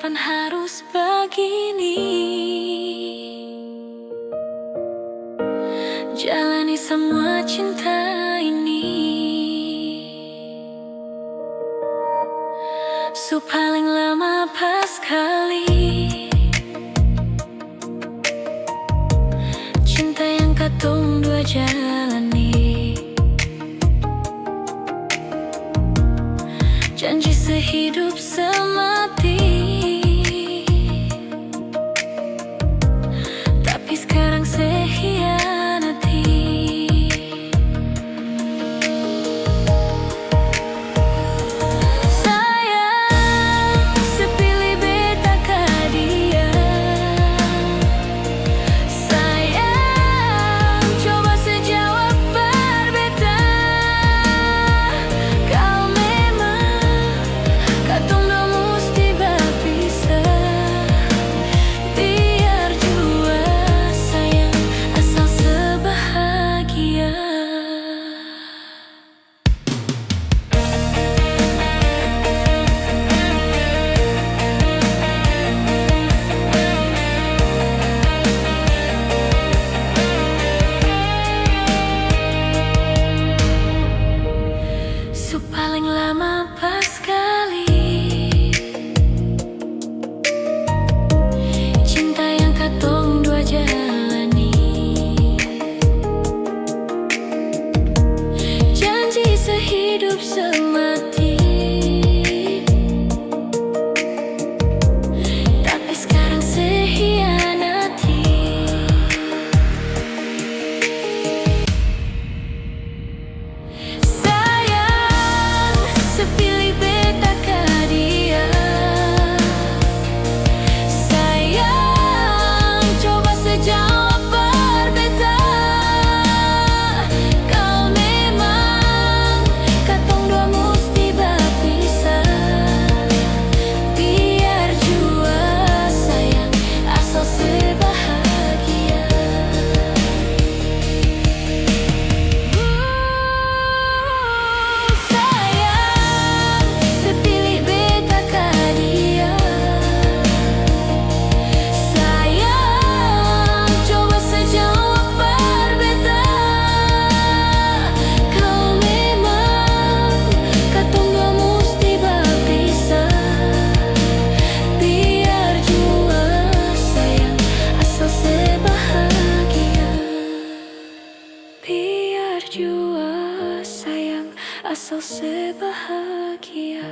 kapan harus begini? Jalani semua cinta ini. Paling lama pas kali cinta yang katong dua jalani. Janji sehidup semati, tapi sekarang saya hianati. Sayang, sepilih beta ka dia. Sayang, coba sejawab berbeda. Kau memang katong dua musti berpisah. Biar jua sayang, asal sebahagia. Paling lama pas kali cinta yang katong dua jalani. Janji sehidup semati, tapi sekarang saya hianati. Sepilih beta ka dia. Sayang, coba sejawab berbeda. Kau memang katong dua musti berpisah. Biar jua sayang, asal sebahagia. Biar jua sayang, asal sebahagia.